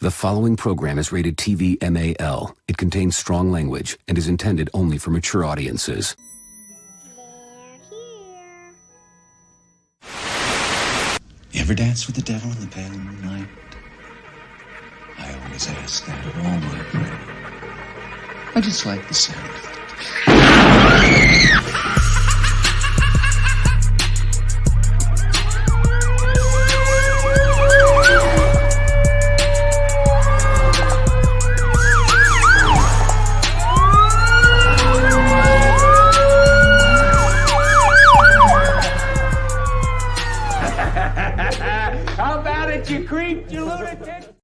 The following program is rated TV MAL. It contains strong language and is intended only for mature audiences. They're here. You ever dance with the devil in the pale moonlight? I always ask that of all my prey. I just like the sound of it. How about it, you creep, you lunatic?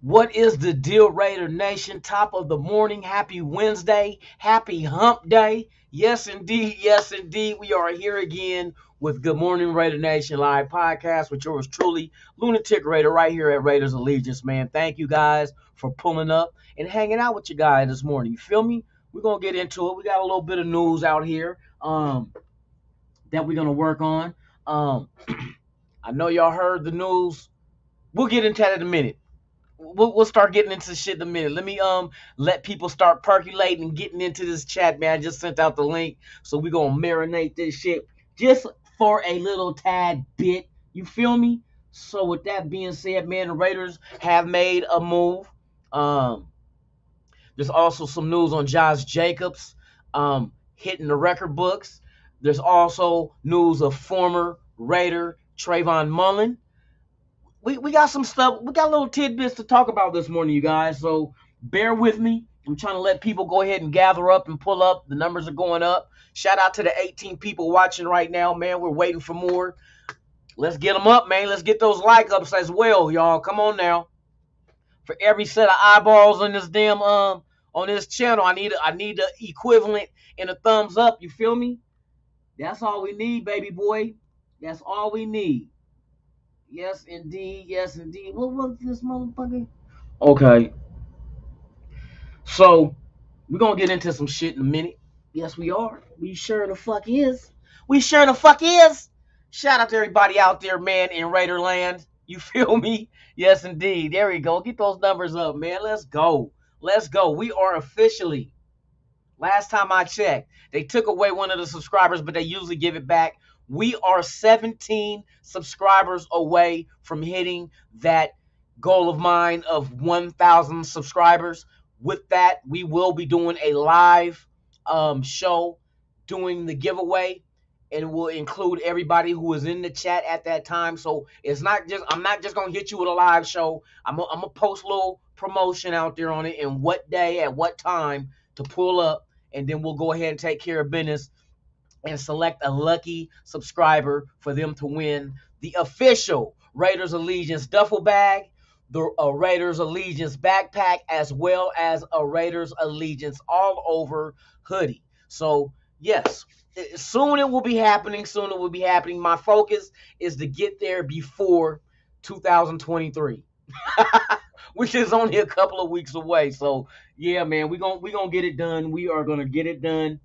What is the deal, Raider Nation? Top of the morning. Happy Wednesday. Happy hump day. Yes, indeed. Yes, indeed. We are here again with Good Morning Raider Nation live podcast with yours truly, Lunatic Raider, right here at Raiders Allegiance, man. Thank you guys for pulling up and hanging out with you guys this morning. You feel me? We're going to get into it. We got a little bit of news out here that we're going to work on. I know y'all heard the news. We'll get into that in a minute. We'll start getting into shit in a minute. Let me let people start percolating and getting into this chat, man. I just sent out the link, so we're gonna marinate this shit just for a little tad bit. You feel me? So with that being said, man, the Raiders have made a move. There's also some news on Josh Jacobs hitting the record books. There's also news of former Raider Trayvon Mullen. We got some stuff. We got little tidbits to talk about this morning, you guys. So bear with me. I'm trying to let people go ahead and gather up and pull up. The numbers are going up. Shout out to the 18 people watching right now, man. We're waiting for more. Let's get them up, man. Let's get those like ups as well, y'all. Come on now. For every set of eyeballs on this damn on this channel, I need the equivalent in a thumbs up. You feel me? That's all we need, baby boy. That's all we need. Yes, indeed. Yes, indeed. What was this motherfucker? Okay. So, we're going to get into some shit in a minute. Yes, we are. We sure the fuck is. We sure the fuck is. Shout out to everybody out there, man, in Raiderland. You feel me? Yes, indeed. There we go. Get those numbers up, man. Let's go. Let's go. We are officially, last time I checked, they took away one of the subscribers, but they usually give it back. We are 17 subscribers away from hitting that goal of mine of 1,000 subscribers. With that, we will be doing a live show doing the giveaway, and we'll include everybody who is in the chat at that time. So it's not just, I'm not just going to hit you with a live show. I'm going to post a little promotion out there on it and what day at what time to pull up, and then we'll go ahead and take care of business and select a lucky subscriber for them to win the official Raiders Allegiance duffel bag, the Raiders Allegiance backpack, as well as a Raiders Allegiance all over hoodie. So yes, soon it will be happening. Soon it will be happening. My focus is to get there before 2023. Which is only a couple of weeks away. So yeah, man, we're gonna get it done. We are gonna get it done.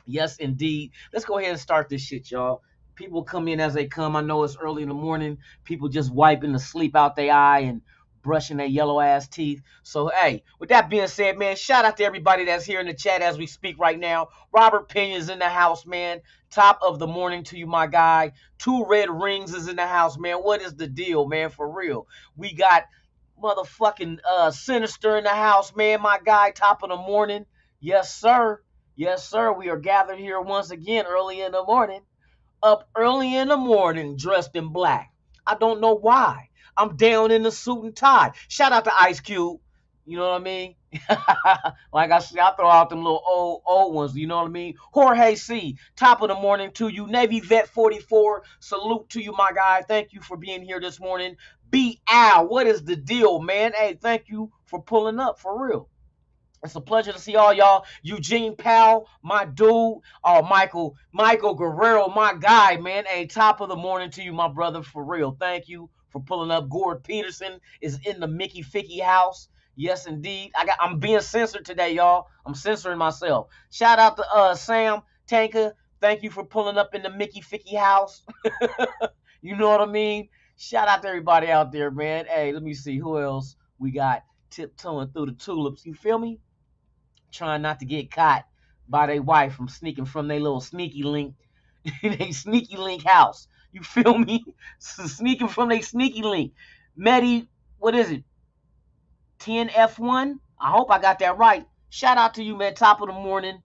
Yes, indeed. Let's go ahead and start this shit, y'all. People come in as they come. I know it's early in the morning. People just wiping the sleep out their eye and brushing their yellow-ass teeth. So, hey, with that being said, man, shout out to everybody that's here in the chat as we speak right now. Robert Pena's in the house, man. Top of the morning to you, my guy. 2 Red Rings is in the house, man. What is the deal, man? For real. We got motherfucking Sinister in the house, man. My guy, top of the morning. Yes, sir. Yes, sir. We are gathered here once again early in the morning. Up early in the morning, dressed in black. I don't know why. I'm down in the suit and tie. Shout out to Ice Cube. You know what I mean? Like I said, I throw out them little old ones. You know what I mean? Jorge C. Top of the morning to you. Navy Vet 44. Salute to you, my guy. Thank you for being here this morning. B. Al. What is the deal, man? Hey, thank you for pulling up, for real. It's a pleasure to see all y'all. Eugene Powell, my dude. Oh, Michael Guerrero, my guy, man. Hey, top of the morning to you, my brother, for real. Thank you for pulling up. Gord Peterson is in the Mickey Ficky house. Yes, indeed. I'm being censored today, y'all. I'm censoring myself. Shout out to Sam Tanka. Thank you for pulling up in the Mickey Ficky house. You know what I mean? Shout out to everybody out there, man. Hey, let me see who else we got tiptoeing through the tulips. You feel me? Trying not to get caught by their wife from sneaking from their little sneaky link, they sneaky link house. You feel me? Sneaking from their sneaky link. Medi, what is it? 10F1? I hope I got that right. Shout out to you, man. Top of the morning.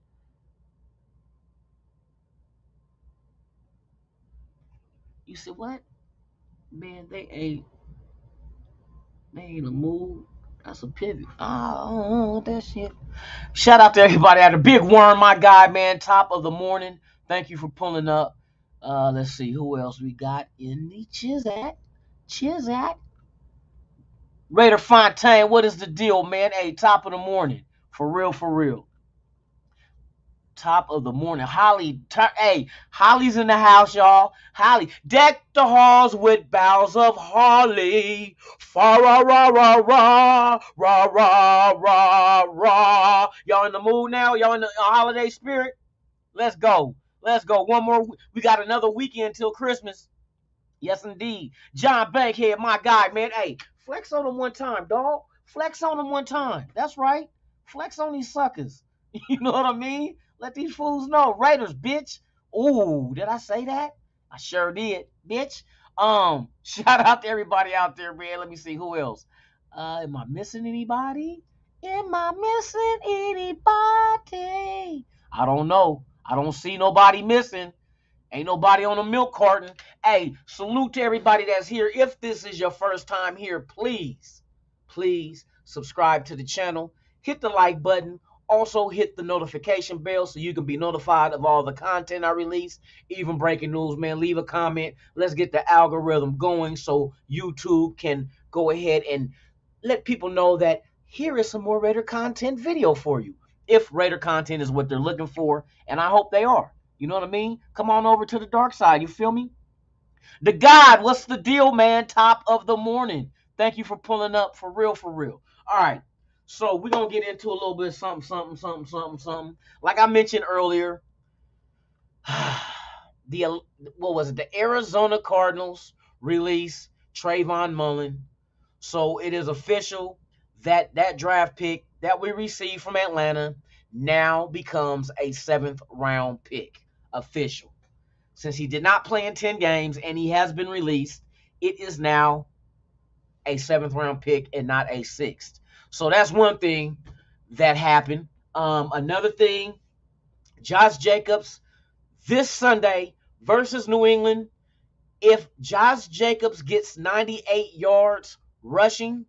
You said what? Man, they ain't a move. That's a pivot. Oh, that shit. Shout out to everybody out there. Big Worm, my guy, man. Top of the morning. Thank you for pulling up. Let's see who else we got in the Chizat. Raider Fontaine, what is the deal, man? Hey, top of the morning. For real. Top of the morning. Holly, hey, Holly's in the house, y'all. Holly, deck the halls with boughs of holly. Fa ra ra ra ra ra ra ra ra. Y'all in the mood now? Y'all in the holiday spirit? Let's go. One more. We got another weekend till Christmas. Yes, indeed. John Bankhead, my guy, man. Hey, flex on him one time, dog. Flex on him one time. That's right. Flex on these suckers. You know what I mean? Let these fools know. Raiders, bitch. Ooh, did I say that? I sure did, bitch. Shout out to everybody out there, man. Let me see who else. Am I missing anybody? I don't know. I don't see nobody missing. Ain't nobody on a milk carton. Hey, salute to everybody that's here. If this is your first time here, please subscribe to the channel. Hit the like button. Also hit the notification bell so you can be notified of all the content I release. Even breaking news, man. Leave a comment. Let's get the algorithm going so YouTube can go ahead and let people know that here is some more Raider content video for you. If Raider content is what they're looking for, and I hope they are. You know what I mean? Come on over to the dark side. You feel me? The God, what's the deal, man? Top of the morning. Thank you for pulling up. For real. All right. So we're going to get into a little bit of something. Like I mentioned earlier, the Arizona Cardinals release Trayvon Mullen. So it is official that that draft pick that we received from Atlanta now becomes a 7th round pick. Official. Since he did not play in 10 games and he has been released, it is now a 7th round pick and not a 6th. So that's one thing that happened. Another thing, Josh Jacobs this Sunday versus New England. If Josh Jacobs gets 98 yards rushing,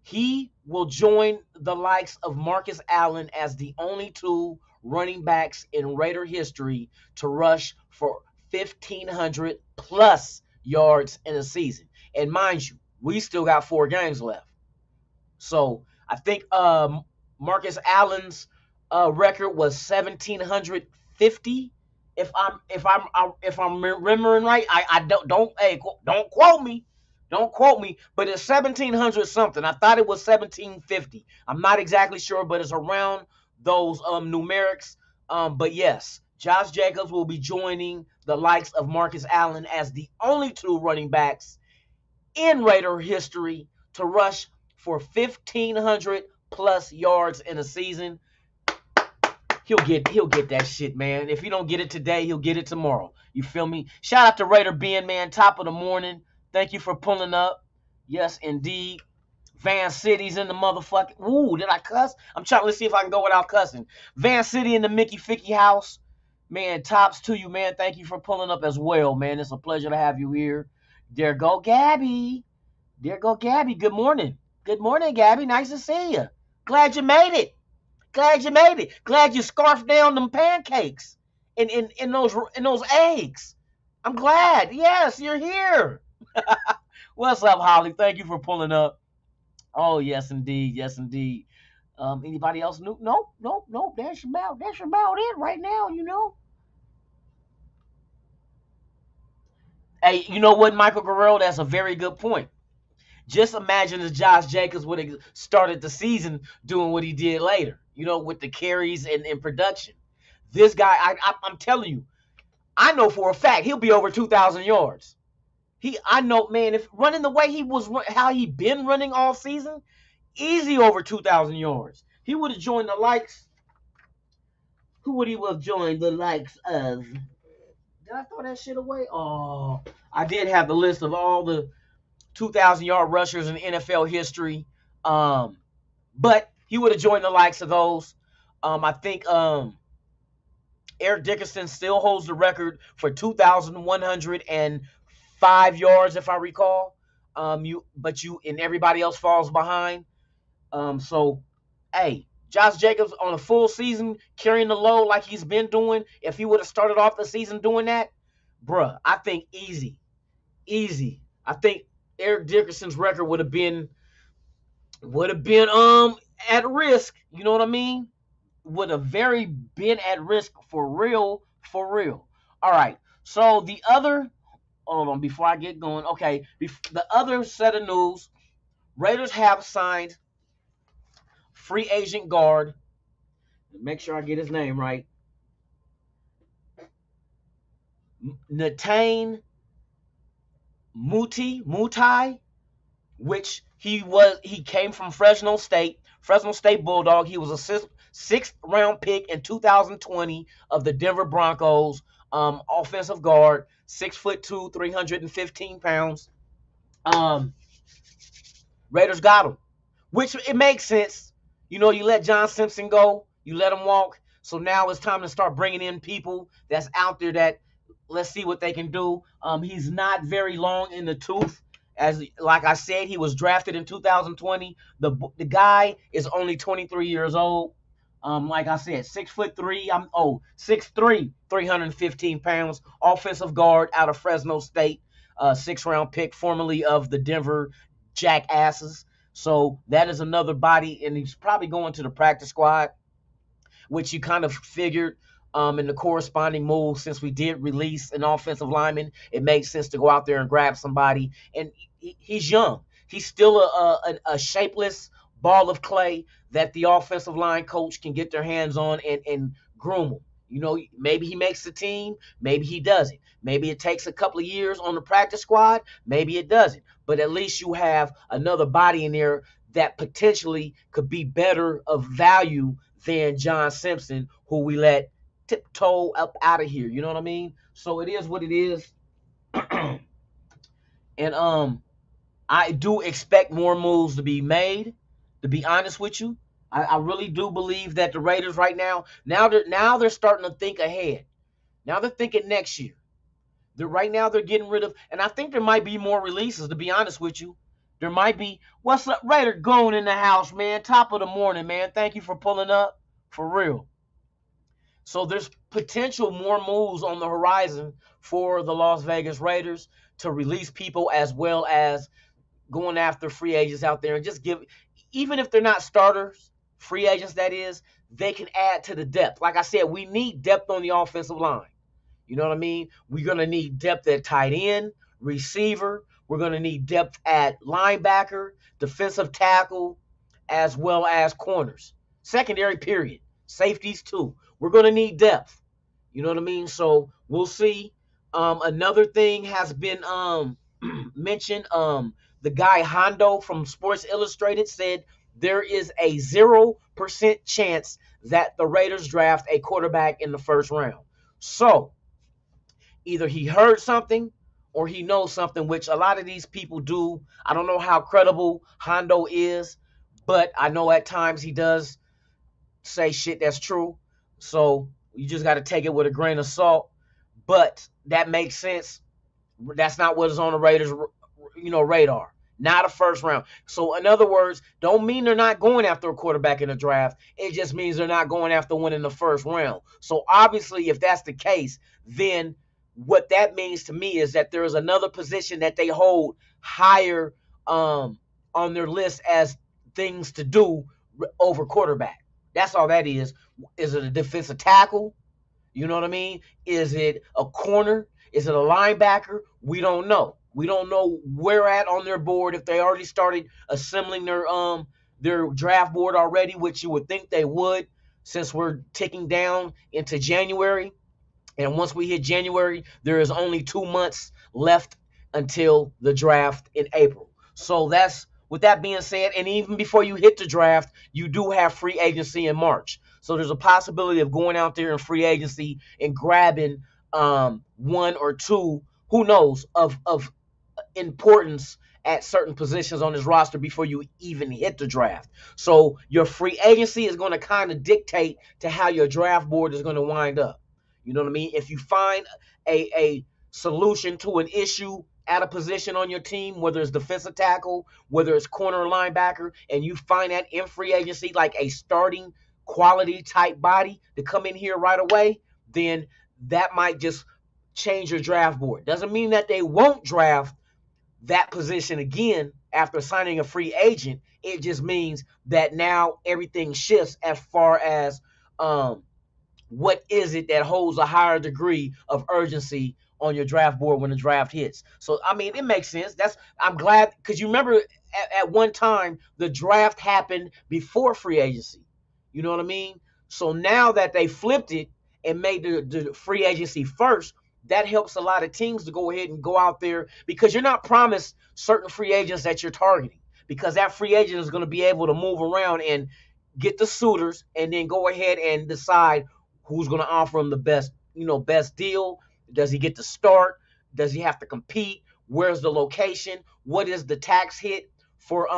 he will join the likes of Marcus Allen as the only 2 running backs in Raider history to rush for 1,500 plus yards in a season. And mind you, we still got 4 games left. So I think Marcus Allen's record was 1,750. If I'm remembering right, I don't quote me. Don't quote me, but it's 1,700 something. I thought it was 1,750. I'm not exactly sure, but it's around those numerics. But yes, Josh Jacobs will be joining the likes of Marcus Allen as the only 2 running backs in Raider history to rush for 1,500 plus yards in a season. He'll get that shit, man. If he don't get it today, he'll get it tomorrow. You feel me? Shout out to Raider Ben, man. Top of the morning. Thank you for pulling up. Yes, indeed. Van City's in the motherfucking... Ooh, did I cuss? I'm trying to see if I can go without cussing. Van City in the Mickey Ficky house. Man, tops to you, man. Thank you for pulling up as well, man. It's a pleasure to have you here. There go Gabby. Good morning. Good morning, Gabby. Nice to see you. Glad you made it. Glad you scarfed down them pancakes in those eggs. I'm glad. Yes, you're here. What's up, Holly? Thank you for pulling up. Oh, yes, indeed. Anybody else new? No. That's about it right now, you know. Hey, you know what, Michael Guerrero? That's a very good point. Just imagine if Josh Jacobs would have started the season doing what he did later, you know, with the carries and production. This guy, I'm telling you, I know for a fact he'll be over 2,000 yards. I know, man, if running the way he was, how he been running all season, easy over 2,000 yards. He would have joined the likes. Who would he have joined the likes of? Did I throw that shit away? Oh, I did have the list of all the 2,000-yard rushers in NFL history. But he would have joined the likes of those. I think Eric Dickerson still holds the record for 2,105 yards, if I recall. But and everybody else falls behind. So, hey, Josh Jacobs on a full season carrying the load like he's been doing. If he would have started off the season doing that, bruh, I think easy. I think Eric Dickerson's record would have been at risk. You know what I mean? Would have very been at risk for real. All right. So the other, hold on, before I get going. Okay, the other set of news: Raiders have signed free agent guard. Make sure I get his name right. Netane Muti, which he came from Fresno State Bulldog. He was a sixth round pick in 2020 of the Denver Broncos. Offensive guard, 6'2", 315 pounds. Raiders got him, which it makes sense. You know, you let John Simpson go, you let him walk. So now it's time to start bringing in people that's out there that let's see what they can do. He's not very long in the tooth. Like I said, he was drafted in 2020. The guy is only 23 years old. Like I said, 6'3", 6'3", 315 pounds, offensive guard out of Fresno State, 6th round pick, formerly of the Denver Jackasses. So that is another body, and he's probably going to the practice squad, which you kind of figured in the corresponding move. Since we did release an offensive lineman, it made sense to go out there and grab somebody. And he's young. He's still a shapeless ball of clay that the offensive line coach can get their hands on and groom him. You know, maybe he makes the team, maybe he doesn't. Maybe it takes a couple of years on the practice squad, maybe it doesn't. But at least you have another body in there that potentially could be better of value than John Simpson, who we let tiptoe up out of here. You know what I mean? So it is what it is. And I do expect more moves to be made, to be honest with you. I really do believe that the Raiders right now they're starting to think ahead. Now they're thinking next year. Right now they're getting rid of, and I think there might be more releases, to be honest with you. There might be. What's up, Raider Goon in the house, man? Top of the morning, man. Thank you for pulling up, for real. So there's potential more moves on the horizon for the Las Vegas Raiders to release people, as well as going after free agents out there and just even if they're not starters, free agents that is, they can add to the depth. Like I said, we need depth on the offensive line. You know what I mean? We're going to need depth at tight end, receiver. We're going to need depth at linebacker, defensive tackle, as well as corners. Secondary, period. Safeties, too. We're going to need depth. You know what I mean? So we'll see. Another thing has been mentioned. The guy Hondo from Sports Illustrated said there is a 0% chance that the Raiders draft a quarterback in the first round. So either he heard something or he knows something, which a lot of these people do. I don't know how credible Hondo is, but I know at times he does say shit that's true. So you just got to take it with a grain of salt. But that makes sense. That's not what is on the Raiders, radar. Not a first round. So in other words, don't mean they're not going after a quarterback in the draft. It just means they're not going after one in the first round. So obviously, if that's the case, then what that means to me is that there is another position that they hold higher on their list as things to do over quarterback. That's all that is. Is it a defensive tackle? You know what I mean? Is it a corner? Is it a linebacker? We don't know. We don't know where at on their board, if they already started assembling their draft board already, which you would think they would, since we're ticking down into January. And once we hit January, there is only 2 months left until the draft in April. So that's, with that being said, and even before you hit the draft, you do have free agency in March. So there's a possibility of going out there in free agency and grabbing one or two, who knows, of importance at certain positions on this roster before you even hit the draft. So your free agency is going to kind of dictate to how your draft board is going to wind up. You know what I mean? If you find a solution to an issue at a position on your team, whether it's defensive tackle, whether it's corner or linebacker, and you find that in free agency, like a starting quality type body to come in here right away, then that might just change your draft board. Doesn't mean that they won't draft that position again after signing a free agent. It just means that now everything shifts as far as what is it that holds a higher degree of urgency on your draft board when the draft hits. So, I mean, it makes sense. I'm glad, because you remember at one time the draft happened before free agency. You know what I mean? So now that they flipped it and made the free agency first, that helps a lot of teams to go ahead and go out there, because you're not promised certain free agents that you're targeting, because that free agent is going to be able to move around and get the suitors and then go ahead and decide who's going to offer him the best deal. Does he get to start? Does he have to compete? Where's the location? What is the tax hit for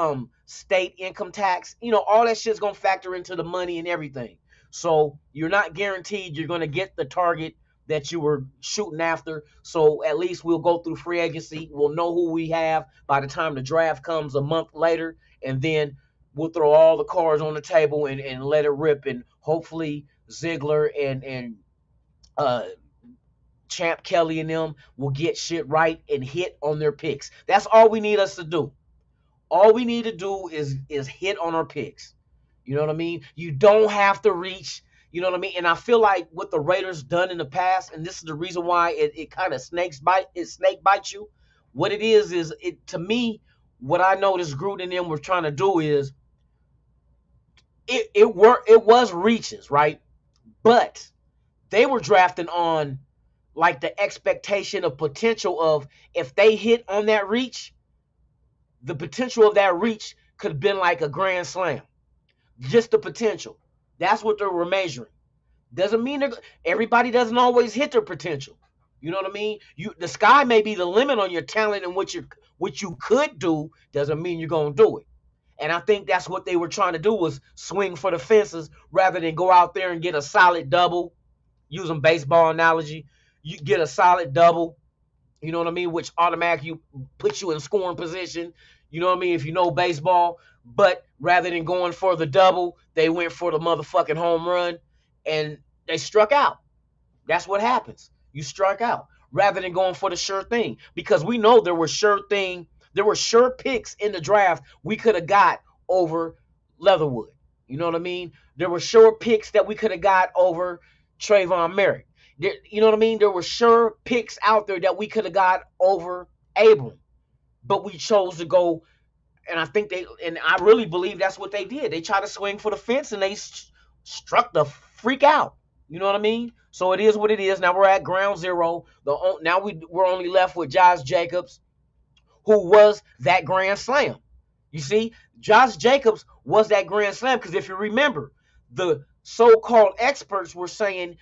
state income tax? All that shit's going to factor into the money and everything. So you're not guaranteed you're going to get the target that you were shooting after. So at least we'll go through free agency. We'll know who we have by the time the draft comes a month later, and then we'll throw all the cards on the table and let it rip. And hopefully Ziegler and Champ Kelly and them will get shit right and hit on their picks. That's all we need us to do. All we need to do is hit on our picks. You know what I mean? You don't have to reach. You know what I mean? And I feel like what the Raiders done in the past, and this is the reason why it kind of snake bites you. What it is to me, what I noticed Gruden and them were trying to do is it was reaches, right? But they were drafting on like the expectation of potential of, if they hit on that reach, the potential of that reach could have been like a grand slam. Just the potential. That's what they were measuring. Doesn't mean everybody doesn't always hit their potential. You know what I mean? The sky may be the limit on your talent and what you could do. Doesn't mean you're gonna do it. And I think that's what they were trying to do, was swing for the fences rather than go out there and get a solid double. Using baseball analogy, you get a solid double. You know what I mean? Which automatically puts you in scoring position. You know what I mean? If you know baseball. But rather than going for the double, they went for the motherfucking home run, and they struck out. That's what happens. You struck out rather than going for the sure thing, because we know there were sure picks in the draft we could have got over Leatherwood. You know what I mean? There were sure picks that we could have got over Trayvon Merrick. You know what I mean? There were sure picks out there that we could have got over Abram, but we chose to go. And I really believe that's what they did. They tried to swing for the fence, and they struck the freak out. You know what I mean? So it is what it is. Now we're at ground zero. Now we're only left with Josh Jacobs, who was that grand slam. You see, Josh Jacobs was that grand slam, because if you remember, the so-called experts were saying,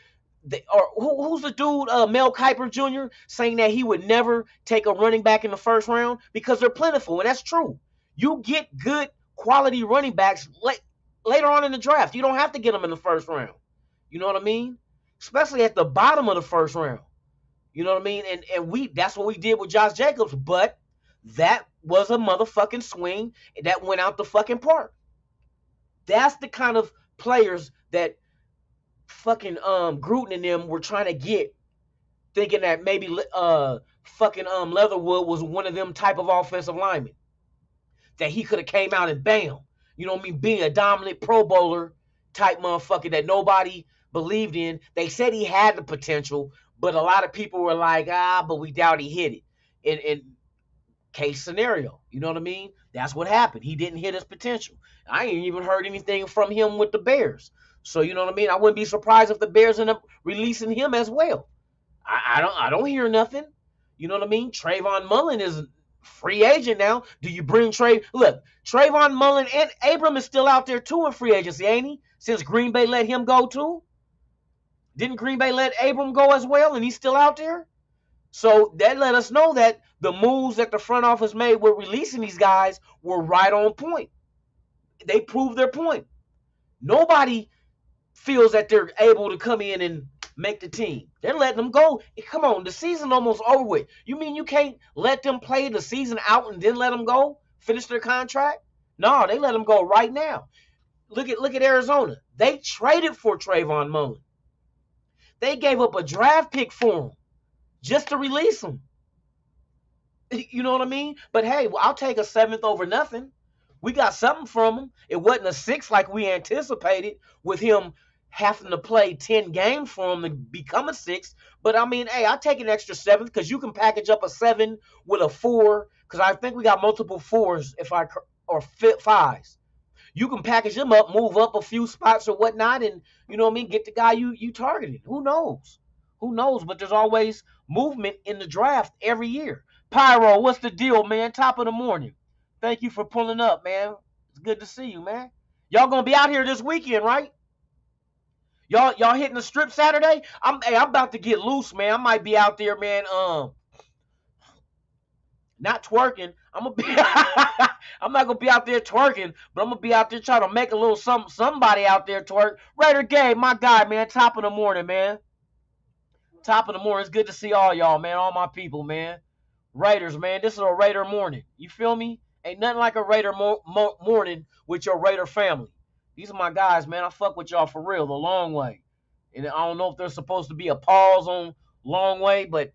who's the dude, Mel Kiper Jr., saying that he would never take a running back in the first round because they're plentiful, and that's true. You get good quality running backs later on in the draft. You don't have to get them in the first round. You know what I mean? Especially at the bottom of the first round. You know what I mean? And that's what we did with Josh Jacobs, but that was a motherfucking swing that went out the fucking park. That's the kind of players that fucking Gruden and them were trying to get, thinking that maybe fucking Leatherwood was one of them type of offensive linemen, that he could have came out and bam, you know what I mean, being a dominant Pro Bowler type motherfucker that nobody believed in. They said he had the potential, but a lot of people were like, but we doubt he hit it. In case scenario, you know what I mean? That's what happened. He didn't hit his potential. I ain't even heard anything from him with the Bears. So you know what I mean? I wouldn't be surprised if the Bears end up releasing him as well. I don't hear nothing. You know what I mean? Trayvon Mullen is free agent now. Do you bring Look, Trayvon Mullen and Abram is still out there too in free agency, ain't he? Since Green Bay let him go too. Didn't Green Bay let Abram go as well, and he's still out there? So that let us know that the moves that the front office made with releasing these guys were right on point. They proved their point. Nobody feels that they're able to come in and make the team. They're letting them go. Come on, the season almost over with. You mean you can't let them play the season out and then let them go? Finish their contract? No, they let them go right now. Look at Arizona. They traded for Trayvon Mullen. They gave up a draft pick for him just to release him. You know what I mean? But hey, I'll take a 7th over nothing. We got something from him. It wasn't a 6 like we anticipated with him having to play 10 games for him to become a 6. But I mean, hey, I'll take an extra 7 because you can package up a 7 with a 4 because I think we got multiple 4s or 5s. You can package them up, move up a few spots or whatnot, and you know what I mean, get the guy you targeted. Who knows? Who knows? But there's always movement in the draft every year. Pyro, what's the deal, man? Top of the morning. Thank you for pulling up, man. It's good to see you, man. Y'all gonna be out here this weekend, right? Y'all hitting the strip Saturday? I'm about to get loose, man. I might be out there, man. Not twerking. I'm not gonna be out there twerking, but I'm gonna be out there trying to make a little somebody out there twerk. Raider Gabe, my guy, man. Top of the morning, man. Top of the morning. It's good to see all y'all, man. All my people, man. Raiders, man. This is a Raider morning. You feel me? Ain't nothing like a Raider morning with your Raider family. These are my guys, man. I fuck with y'all for real, the long way. And I don't know if there's supposed to be a pause on long way, but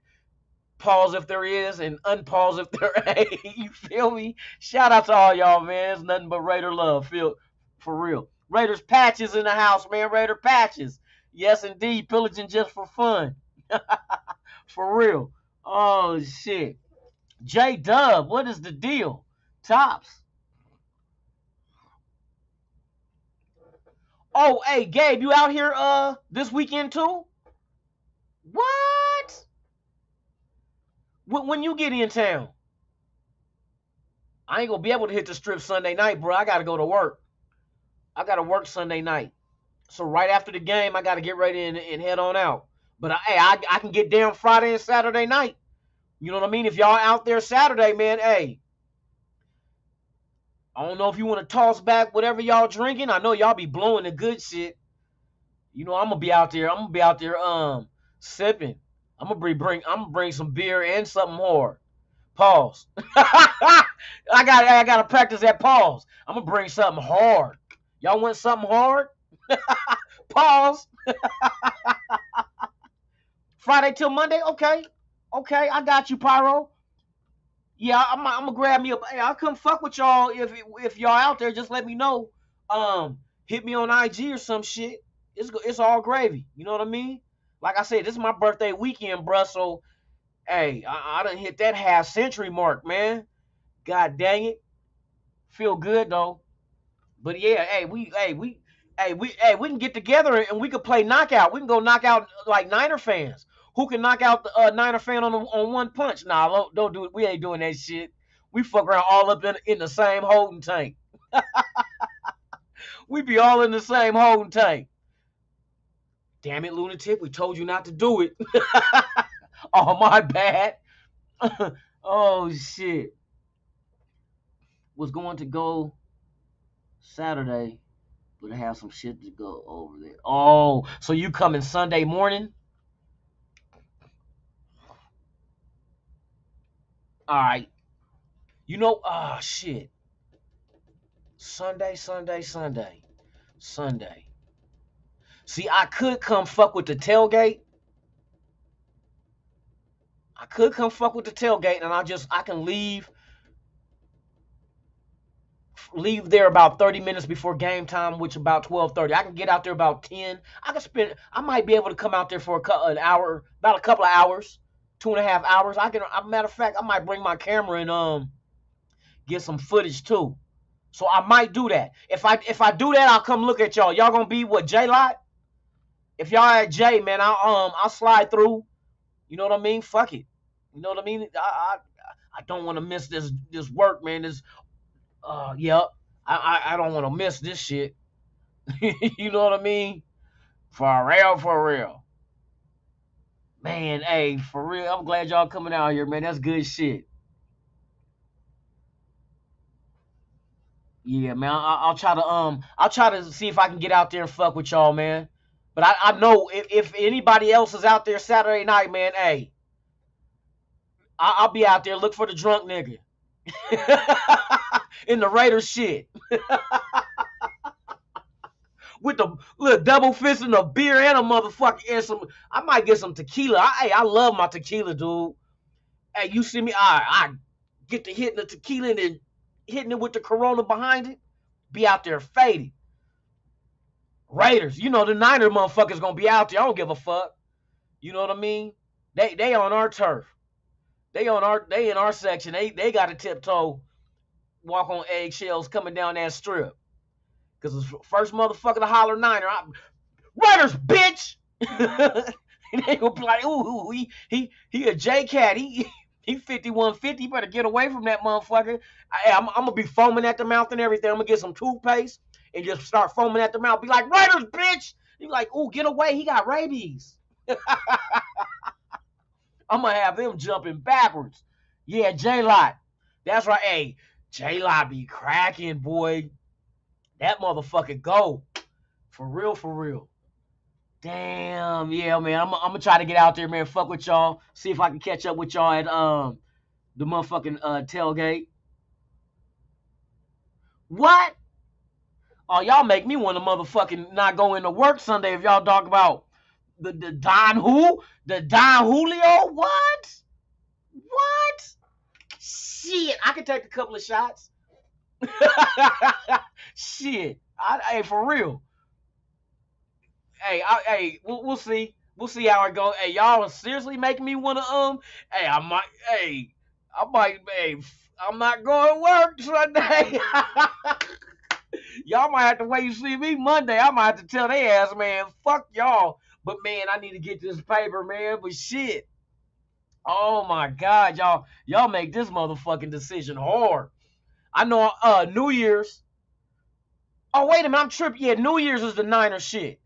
pause if there is and unpause if there ain't. You feel me? Shout out to all y'all, man. It's nothing but Raider love. Feel for real. Raiders patches in the house, man. Raider patches. Yes, indeed. Pillaging just for fun. For real. Oh, shit. J-Dub, what is the deal? Tops. Oh, hey, Gabe, you out here this weekend too? What? When you get in town? I ain't gonna be able to hit the strip Sunday night, bro. I gotta go to work. I gotta work Sunday night. So right after the game, I gotta get ready and head on out. But hey, I can get down Friday and Saturday night. You know what I mean? If y'all out there Saturday, man, hey. I don't know if you want to toss back whatever y'all drinking. I know y'all be blowing the good shit. You know, I'm gonna be out there sipping. I'm gonna bring some beer and something more. Pause. I gotta practice that pause. I'm gonna bring something hard. Y'all want something hard? Pause. Friday till Monday? Okay, I got you, Pyro. Yeah, I'm gonna grab me hey, I'll come fuck with y'all if y'all out there. Just let me know. Hit me on IG or some shit. It's all gravy. You know what I mean? Like I said, this is my birthday weekend, bruh. So, hey, I done hit that half-century mark, man. God dang it. Feel good though. But yeah, hey, we can get together and we can play knockout. We can go knock out like Niner fans. Who can knock out the Niner fan on one punch? Nah, don't do it. We ain't doing that shit. We fuck around all up in the same holding tank. We be all in the same holding tank. Damn it, lunatic. We told you not to do it. Oh, my bad. Oh, shit. Was going to go Saturday, but I have some shit to go over there. Oh, so you coming Sunday morning? All right. You know, shit. Sunday. See, I could come fuck with the tailgate. And I can leave there about 30 minutes before game time, which about 12:30. I can get out there about 10. I might be able to come out there for about a couple of hours. 2.5 hours. Matter of fact, I might bring my camera and get some footage too. So I might do that. If I do that, I'll come look at y'all. Y'all gonna be what, J Lot? If y'all at J, man, I'll slide through. You know what I mean? Fuck it. You know what I mean? I don't want to miss this work, man. This yep. I don't want to miss this shit. You know what I mean? For real, for real. Man, hey, for real, I'm glad y'all coming out here, man. That's good shit. Yeah, man. I'll try to see if I can get out there and fuck with y'all, man. But I know if anybody else is out there Saturday night, man, hey, I'll be out there. Look for the drunk nigga in the Raiders shit with the look double fisting a beer and a motherfucker and some. I might get some tequila. I love my tequila, dude. Hey, you see me? I get to hitting the tequila and then hitting it with the Corona behind it. Be out there faded. Raiders, you know the Niner motherfuckers gonna be out there. I don't give a fuck. You know what I mean? They on our turf. They in our section. They got to tiptoe, walk on eggshells coming down that strip. Cause the first motherfucker to holler Niner, Raiders, bitch. And they gonna be like, ooh, he a J Cat. He 5150. Better get away from that motherfucker. I'm gonna be foaming at the mouth and everything. I'm gonna get some toothpaste and just start foaming at the mouth. Be like, Raiders, bitch. You like, ooh, get away. He got rabies. I'm gonna have them jumping backwards. Yeah, J-Lot. That's right. Hey, J-Lot be cracking, boy. That motherfucker go. For real, for real. Damn, yeah, man. I'm gonna try to get out there, man. Fuck with y'all. See if I can catch up with y'all at the motherfucking tailgate. What? Oh, y'all make me want to motherfucking not go into work Sunday if y'all talk about the Don who? The Don Julio? What? What? Shit, I can take a couple of shots. Shit, hey, for real. Hey, we'll see. We'll see how it goes. Hey, y'all are seriously making me want to Hey, hey, I'm not going to work Sunday. Y'all might have to wait and see me Monday. I might have to tell their ass, man, fuck y'all. But man, I need to get this paper, man. But shit. Oh my God, y'all make this motherfucking decision hard. I know New Year's. Oh, wait a minute, I'm tripping. Yeah, New Year's is the Niner shit.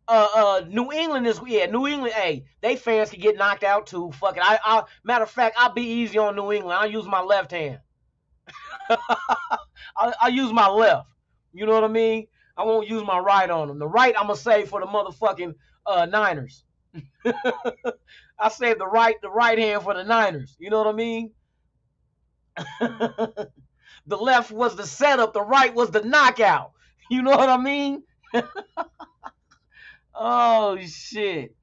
New England is New England. Hey, they fans can get knocked out too. Fuck it. Matter of fact, I'll be easy on New England. I'll use my left hand. I'll use my left. You know what I mean? I won't use my right on them. The right I'm gonna save for the motherfucking Niners. I saved the right hand for the Niners. You know what I mean? The left was the setup. The right was the knockout. You know what I mean? Oh shit.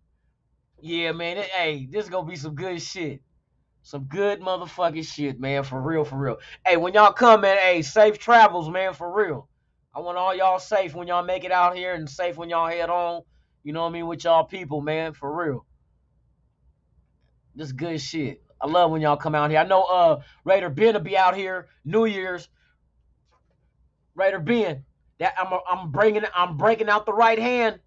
Yeah, man. Hey, this is gonna be some good shit. Some good motherfucking shit, man. For real, for real. Hey, when y'all come, man, hey, safe travels, man, for real. I want all y'all safe when y'all make it out here and safe when y'all head on. You know what I mean? With y'all people, man, for real. This good shit. I love when y'all come out here. I know Raider Ben will be out here New Year's. Raider Ben. That I'm breaking out the right hand.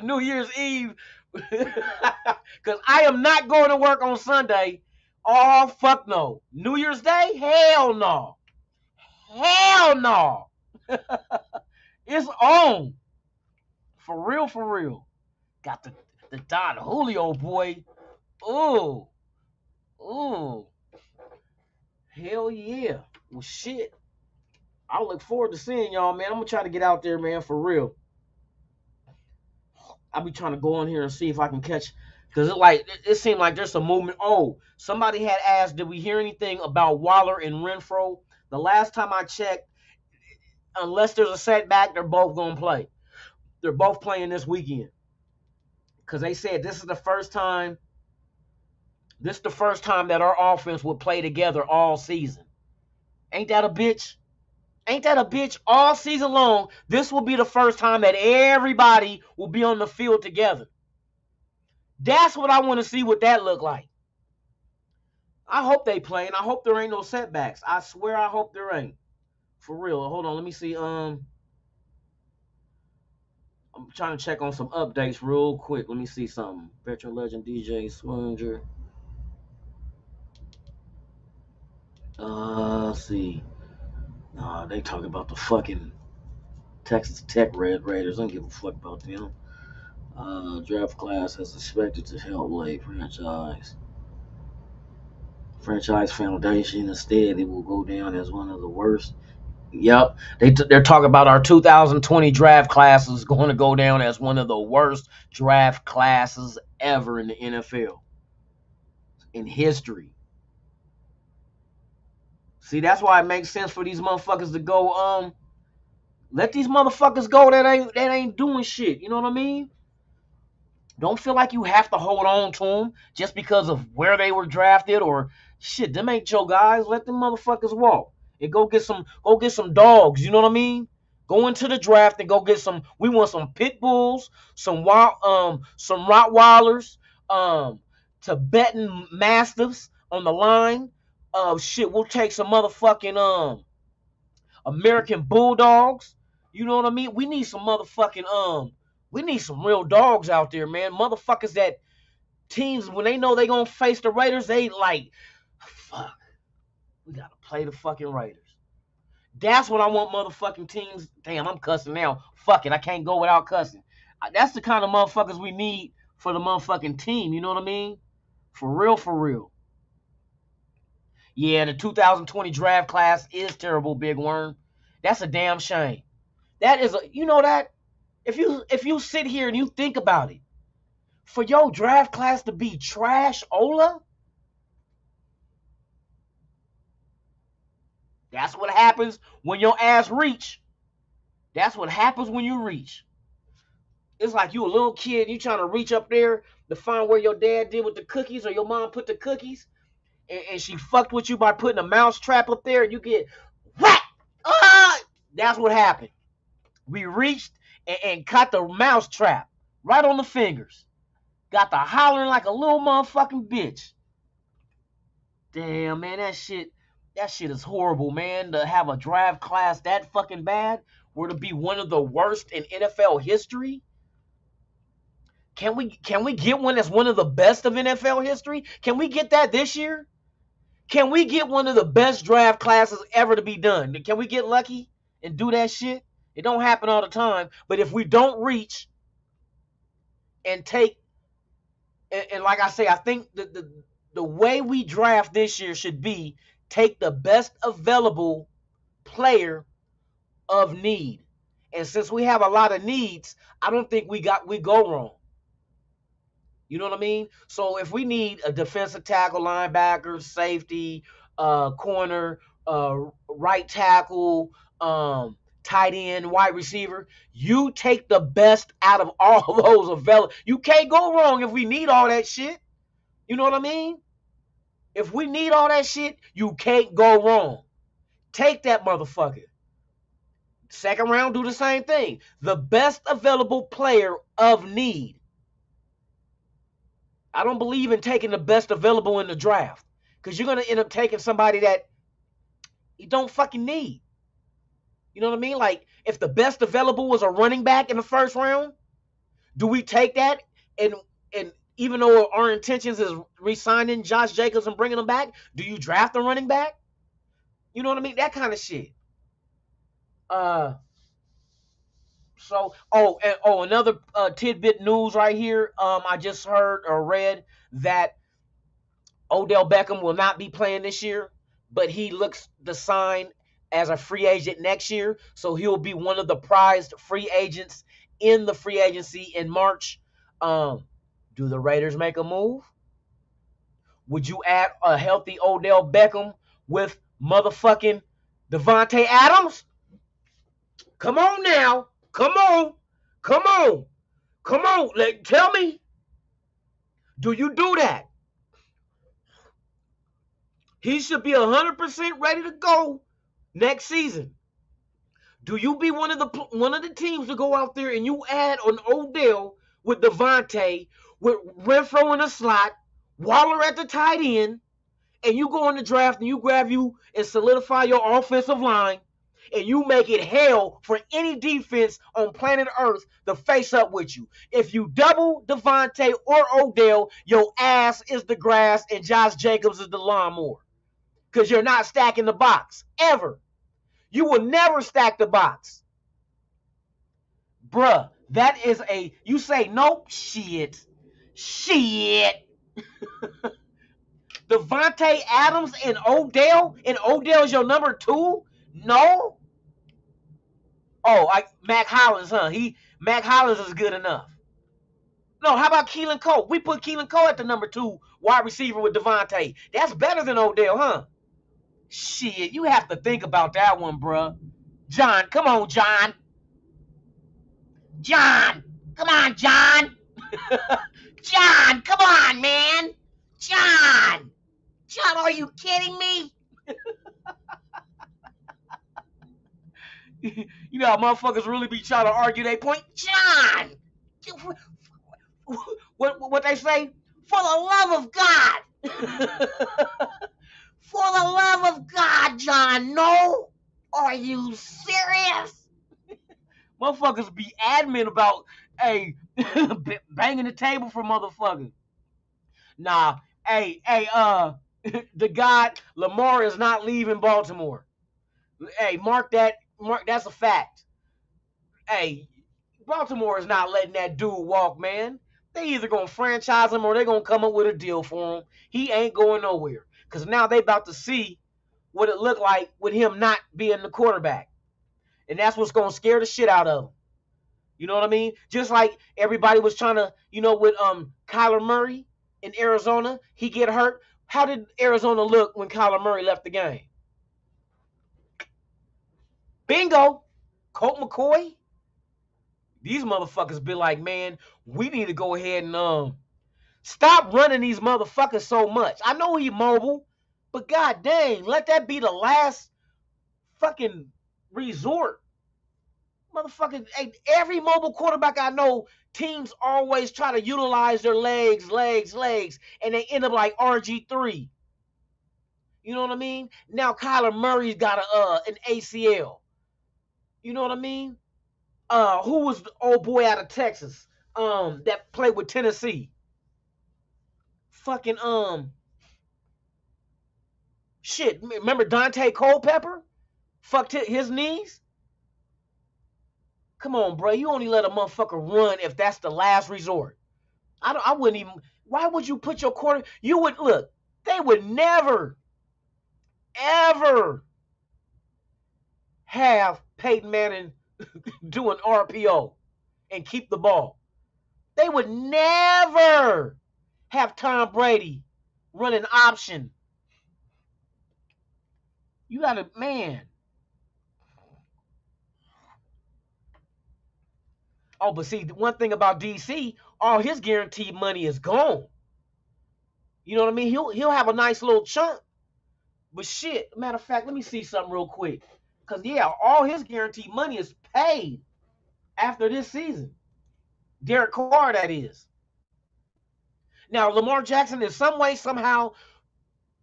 New Year's Eve. Because I am not going to work on Sunday. Oh, fuck no. New Year's Day? Hell no. Hell no. It's on. For real, for real. Got the Don Julio, boy. Ooh. Ooh. Hell yeah. Well, shit. I look forward to seeing y'all, man. I'm going to try to get out there, man, for real. I'll be trying to go on here and see if I can catch, because it seemed like there's some movement. Oh, somebody had asked, did we hear anything about Waller and Renfro? The last time I checked, unless there's a setback, they're both going to play. They're both playing this weekend. Because they said this is the first time that our offense would play together all season. Ain't that a bitch? Ain't that a bitch? All season long, this will be the first time that everybody will be on the field together. That's what I want to see what that look like. I hope they play, and I hope there ain't no setbacks. I swear I hope there ain't. For real. Hold on, let me see. I'm trying to check on some updates real quick. Let me see something. Veteran legend DJ Swinger. Let's see. Nah, they talking about the fucking Texas Tech Raiders. I don't give a fuck about them. Draft class is expected to help lay franchise foundation. Instead, it will go down as one of the worst. Yep, they're talking about our 2020 draft class is going to go down as one of the worst draft classes ever in the NFL in history. See, that's why it makes sense for these motherfuckers to go. Let these motherfuckers go that ain't doing shit. You know what I mean? Don't feel like you have to hold on to them just because of where they were drafted or shit. Them ain't your guys. Let them motherfuckers walk and go get some dogs. You know what I mean? Go into the draft and go get some. We want some pit bulls, some Rottweilers, Tibetan mastiffs on the line. Shit, we'll take some motherfucking American bulldogs. You know what I mean? We need some motherfucking we need some real dogs out there, man. Motherfuckers that teams, when they know they gonna face the Raiders, they like, fuck, we gotta play the fucking Raiders. That's what I want motherfucking teams. Damn, I'm cussing now. Fuck it, I can't go without cussing. That's the kind of motherfuckers we need for the motherfucking team. You know what I mean? For real, for real. Yeah, the 2020 draft class is terrible, Big Worm. That's a damn shame. That is you know that? If you sit here and you think about it, for your draft class to be trash, Ola, that's what happens when your ass reach. That's what happens when you reach. It's like you a little kid, you trying to reach up there to find where your dad did with the cookies or your mom put the cookies, and she fucked with you by putting a mouse trap up there, and you get whack. That's what happened. We reached and caught the mouse trap right on the fingers. Got the hollering like a little motherfucking bitch. Damn, man, that shit is horrible, man. To have a draft class that fucking bad, or to be one of the worst in NFL history. Can we get one that's one of the best of NFL history? Can we get that this year? Can we get one of the best draft classes ever to be done? Can we get lucky and do that shit? It don't happen all the time, but if we don't reach and take, and like I say, I think the way we draft this year should be take the best available player of need. And since we have a lot of needs, I don't think we go wrong. You know what I mean? So if we need a defensive tackle, linebacker, safety, corner, right tackle, tight end, wide receiver, you take the best out of all those available. You can't go wrong if we need all that shit. You know what I mean? If we need all that shit, you can't go wrong. Take that motherfucker. Second round, do the same thing. The best available player of need. I don't believe in taking the best available in the draft, because you're going to end up taking somebody that you don't fucking need. You know what I mean? Like, if the best available was a running back in the first round, do we take that? And even though our intentions is re-signing Josh Jacobs and bringing him back, do you draft a running back? You know what I mean? That kind of shit. Another tidbit news right here. I just heard or read that Odell Beckham will not be playing this year, but he looks to sign as a free agent next year. So he'll be one of the prized free agents in the free agency in March. Do the Raiders make a move? Would you add a healthy Odell Beckham with motherfucking Devontae Adams? Come on now. Come on. Tell me. Do you do that? He should be 100% ready to go next season. Do you be one of the teams to go out there and you add an Odell with Devontae, with Renfro in the slot, Waller at the tight end, and you go in the draft and you grab you and solidify your offensive line, and you make it hell for any defense on planet Earth to face up with you. If you double Devontae or Odell, your ass is the grass and Josh Jacobs is the lawnmower. because you're not stacking the box ever. You will never stack the box. Bruh, that is a, you say nope, shit. Davante Adams and Odell is your number 2? No? Oh, Mac Hollins, huh? Mac Hollins is good enough. No, how about Keelan Cole? We put Keelan Cole at the number 2 wide receiver with Davante. That's better than Odell, huh? Shit, you have to think about that one, bruh. John, come on, John. John, come on, John. John, come on, man. John, are you kidding me? You know how motherfuckers really be trying to argue their point? John, what they say? For the love of God. For the love of God, John, no? Are you serious? Motherfuckers be adamant about, hey, banging the table for motherfuckers. Nah, the God, Lamar is not leaving Baltimore. Hey, mark that's a fact. Hey, Baltimore is not letting that dude walk, man. They either gonna franchise him or they gonna come up with a deal for him. He ain't going nowhere. Because now they about to see what it looked like with him not being the quarterback. And that's what's gonna scare the shit out of him. You know what I mean? Just like everybody was trying to, with Kyler Murray in Arizona, he get hurt. How did Arizona look when Kyler Murray left the game? Bingo! Colt McCoy. These motherfuckers be like, man, we need to go ahead and stop running these motherfuckers so much. I know he mobile, but god dang, let that be the last fucking resort. Motherfucking, hey, every mobile quarterback I know, teams always try to utilize their legs, and they end up like RG3. You know what I mean? Now Kyler Murray's got an ACL. You know what I mean? Who was the old boy out of Texas? That played with Tennessee. Fucking shit. Remember Dante Culpepper? Fucked his knees. Come on, bro. You only let a motherfucker run if that's the last resort. I wouldn't even. Why would you put your quarter? You would look. They would never, ever have Peyton Manning do an RPO and keep the ball. They would never have Tom Brady run an option. You gotta, man. Oh, but see, one thing about DC, all his guaranteed money is gone. You know what I mean? He'll have a nice little chunk. But shit, matter of fact, let me see something real quick. Because, yeah, all his guaranteed money is paid after this season. Derek Carr, that is. Now, Lamar Jackson, in some way, somehow,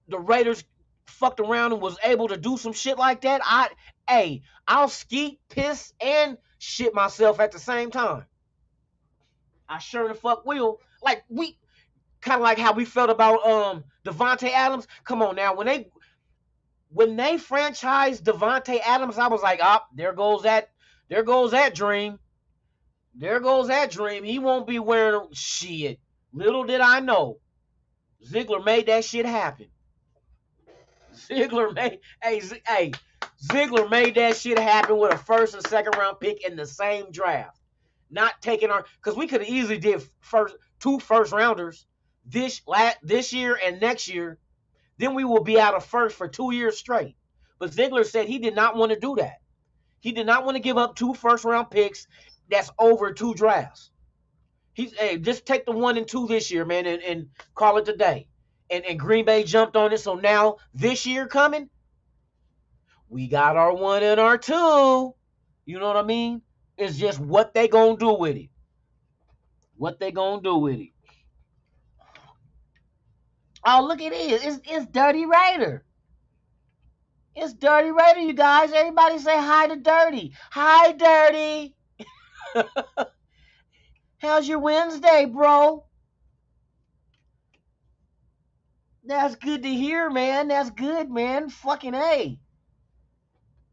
the Raiders fucked around and was able to do some shit like that. I'll skeet, piss, and shit myself at the same time. I sure the fuck will. Like, we kind of like how we felt about Davante Adams. Come on now, when they franchised Davante Adams, I was like, there goes that dream. There goes that dream. He won't be wearing shit. Little did I know, Ziegler made that shit happen. Ziegler made that shit happen with a first and second round pick in the same draft. Not taking because we could have easily did two first rounders this year and next year. Then we will be out of first for 2 years straight. But Ziegler said he did not want to do that. He did not want to give up 2 first round picks that's over 2 drafts. Just take the 1 and 2 this year, man, and call it a day. And Green Bay jumped on it. So now this year coming, we got our 1 and our 2. You know what I mean? It's just what they gonna do with it. What they gonna do with it. Oh, look at it. It's Dirty Raider. It's Dirty Raider, you guys. Everybody say hi to Dirty. Hi, Dirty. How's your Wednesday, bro? That's good to hear, man. That's good, man. Fucking A.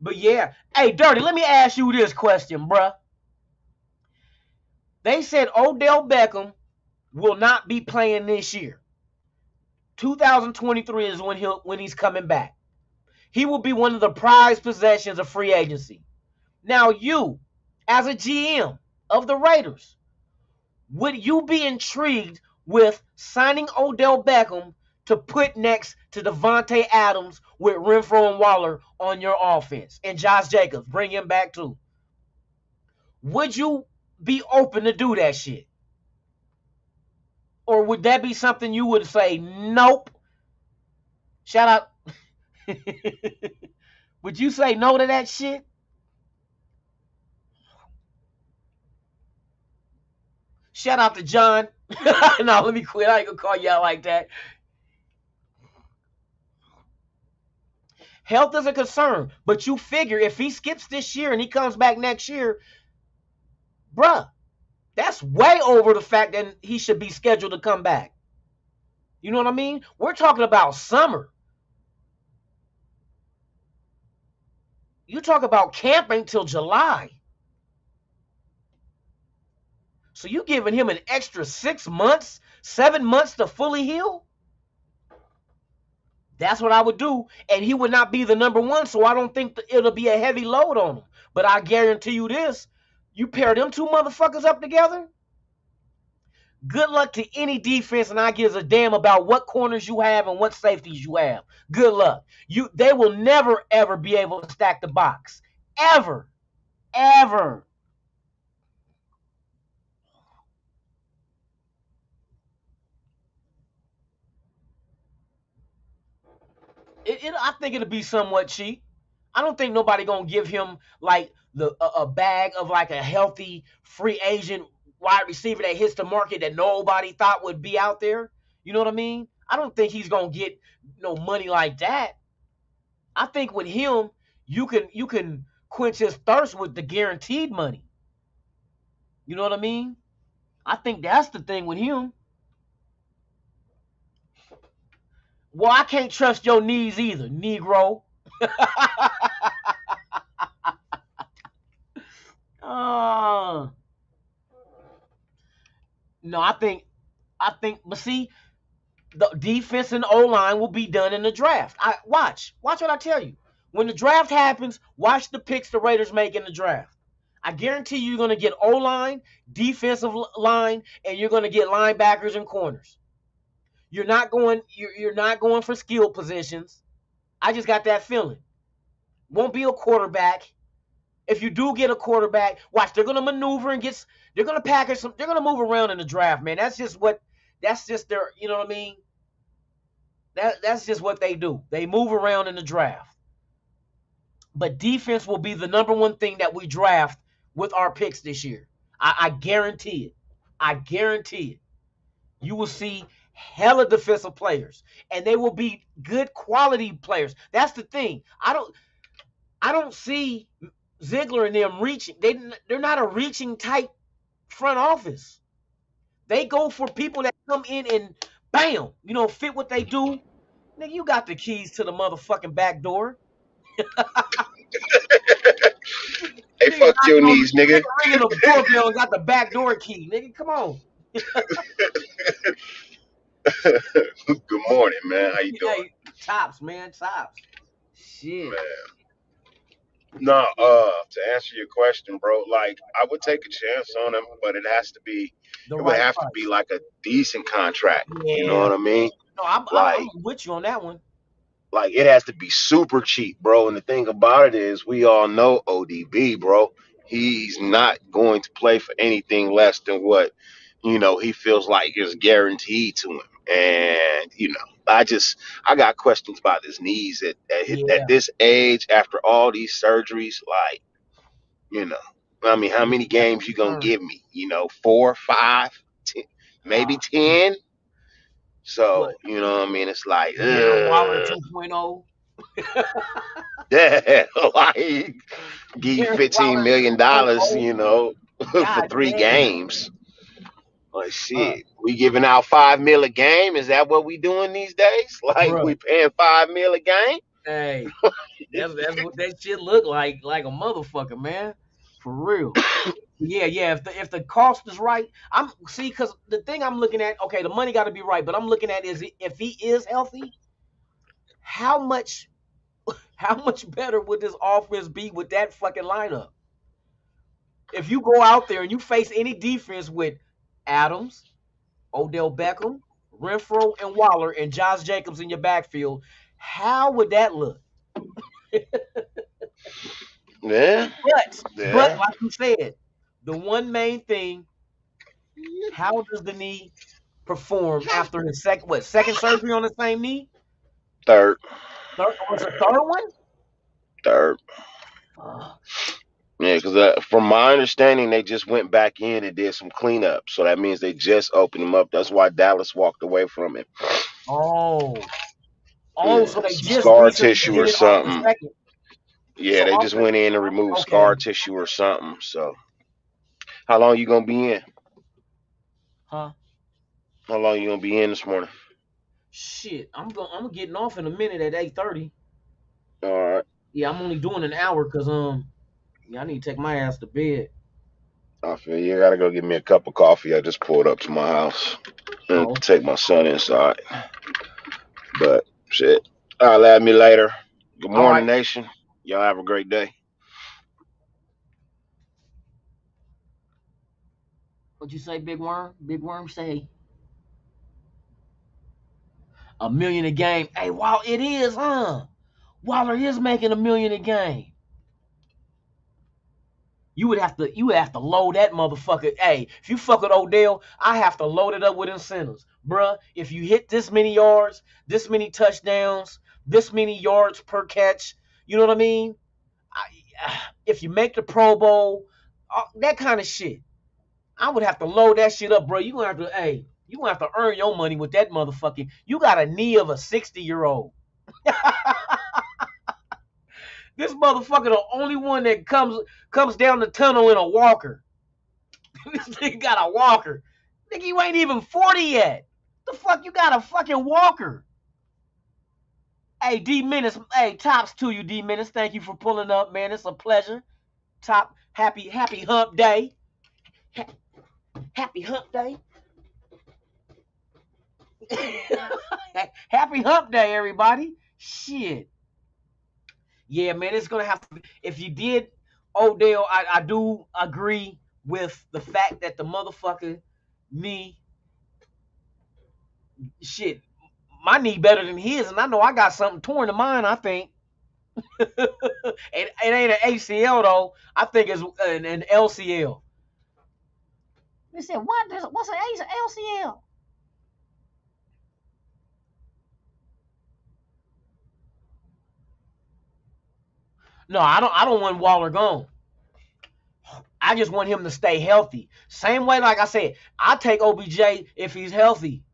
But yeah. Hey, Dirty, let me ask you this question, bruh. They said Odell Beckham will not be playing this year. 2023 is when he's coming back. He will be one of the prized possessions of free agency. Now, you, as a GM of the Raiders, would you be intrigued with signing Odell Beckham to put next to Devontae Adams with Renfro and Waller on your offense? And Josh Jacobs, bring him back too. Would you be open to do that shit? Or would that be something you would say, nope? Shout out. Would you say no to that shit? Shout out to John. No, let me quit. I ain't gonna call you out like that. Health is a concern, but you figure if he skips this year and he comes back next year, bruh, that's way over the fact that he should be scheduled to come back. You know what I mean? We're talking about summer. You talk about camping till July. So you giving him an extra 6 months, 7 months to fully heal? That's what I would do. And he would not be the number one, so I don't think it'll be a heavy load on him. But I guarantee you this, you pair them two motherfuckers up together, good luck to any defense, and I give a damn about what corners you have and what safeties you have. Good luck. They will never, ever be able to stack the box. Ever. Ever. I think it'll be somewhat cheap. I don't think nobody gonna give him like a bag of like a healthy free agent wide receiver that hits the market that nobody thought would be out there. You know what I mean? I don't think he's gonna get no money like that. I think with him, you can quench his thirst with the guaranteed money. You know what I mean? I think that's the thing with him. Well, I can't trust your knees either, Negro. No, I think, but see, the defense and O-line will be done in the draft. Watch what I tell you. When the draft happens, watch the picks the Raiders make in the draft. I guarantee you're going to get O-line, defensive line, and you're going to get linebackers and corners. You're not going for skill positions. I just got that feeling. Won't be a quarterback. If you do get a quarterback, watch, they're gonna maneuver and they're gonna package some, they're gonna move around in the draft, man. That's just their, you know what I mean? That's just what they do. They move around in the draft. But defense will be the number one thing that we draft with our picks this year. I guarantee it. I guarantee it. You will see hella defensive players, and they will be good quality players. That's the thing. I don't see Ziegler and them reaching. They're not a reaching type front office. They go for people that come in and bam, fit what they do. Nigga, you got the keys to the motherfucking back door. Hey, fuck your knees, nigga. Ringing the doorbell and got the back door key, nigga. Come on. Good morning, man. How you doing? Hey, tops, man. Tops. Shit. Man. No, to answer your question, bro, like I would take a chance on him, but it would have to be like a decent contract. Yeah. You know what I mean? No, I'm with you on that one. Like it has to be super cheap, bro. And the thing about it is, we all know ODB, bro. He's not going to play for anything less than what he feels like is guaranteed to him. And I got questions about his knees at this age after all these surgeries. Like, I mean, how many games you gonna give me? 4, 5, 10, maybe 10. So what? What I mean, it's like Waller 2.0. Yeah, like give you $15 million, for 3 games. Like Uh, shit, we giving out 5 mil a game. Is that what we doing these days? Like we bruh, paying 5 mil a game? hey, that's what that shit look like a motherfucker, man, for real. Yeah, yeah. If the cost is right, I'm see because the thing I'm looking at, okay, the money got to be right, but I'm looking at is if he is healthy, how much how much better would this offense be with that fucking lineup? If you go out there and you face any defense with Adams, Odell Beckham, Renfro, and Waller, and Josh Jacobs in your backfield, how would that look? Yeah, But yeah. like you said, the one main thing, how does the knee perform after his second surgery on the same knee? Third, Third was a third one? third. Uh, Yeah, because from my understanding, they just went back in and did some cleanup. So that means they just opened him up. That's why Dallas walked away from it. oh. Oh, Yeah, so they some just scar recently tissue did or it off the something. second. Yeah, So they off just the went in and removed okay. scar tissue or something. So how long you gonna be in? Huh? How long you gonna be in this morning? Shit. I'm getting off in a minute at 8:30. All right. Yeah, I'm only doing an hour because yeah, I need to take my ass to bed. I feel you. I gotta go get me a cup of coffee. I just pulled up to my house and Oh, take my son inside. But shit. I'll at me later. Good all morning, right. nation. Y'all have a great day. What'd you say, Big Worm? Big Worm say a million a game. Hey, wow, it is, huh? Waller is making a million a game. You would have to load that motherfucker. Hey, if you fuck with Odell, I have to load it up with incentives. Bruh, if you hit this many yards, this many touchdowns, this many yards per catch, you know what I mean? If you make the Pro Bowl, that kind of shit. I would have to load that shit up, bro. You gonna have to earn your money with that motherfucking. You got a knee of a 60-year-old. This motherfucker, the only one that comes down the tunnel in a walker. This nigga got a walker. Nigga, you ain't even 40 yet. The fuck you got a fucking walker? Hey, D Menace. Hey, tops to you, D Menace. Thank you for pulling up, man. It's a pleasure. Top happy hump day. Happy hump day. Happy hump day, everybody. Shit. Yeah, man, it's gonna have to be. If you did Odell, I do agree with the fact that the motherfucker knee, shit, my knee better than his, and I know I got something torn to mine. I think it ain't an ACL though. I think it's an LCL. They said, what's an LCL? No, I don't want Waller gone. I just want him to stay healthy. Same way, like I said, I take OBJ if he's healthy.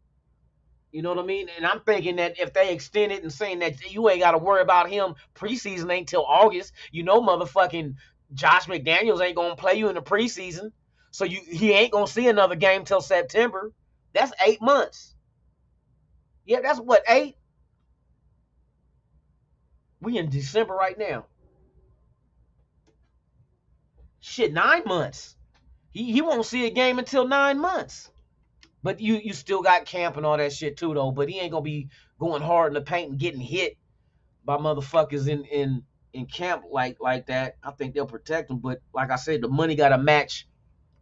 You know what I mean? And I'm thinking that if they extend it and saying that you ain't got to worry about him, preseason ain't till August. You know, motherfucking Josh McDaniels ain't gonna play you in the preseason, so he ain't gonna see another game till September. That's 8 months. Yeah, that's what 8. We in December right now. Shit, 9 months. He won't see a game until 9 months. But you still got camp and all that shit too though. But he ain't gonna be going hard in the paint and getting hit by motherfuckers in camp like that. I think they'll protect him. But like I said, the money got to match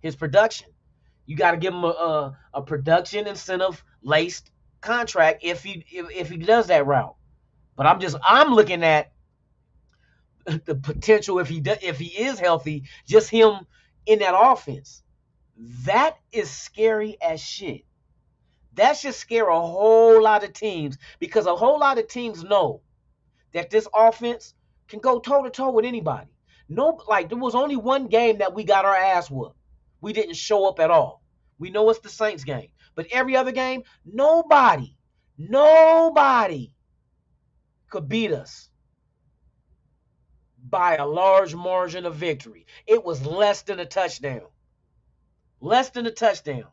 his production. You got to give him a production incentive laced contract if he does that route. But I'm looking at the potential if he is healthy, just him in that offense. That is scary as shit. That should scare a whole lot of teams because a whole lot of teams know that this offense can go toe to toe with anybody. No, like there was only one game that we got our ass whooped. We didn't show up at all. We know it's the Saints game, but every other game, nobody could beat us by a large margin of victory. It was less than a touchdown. Less than a touchdown.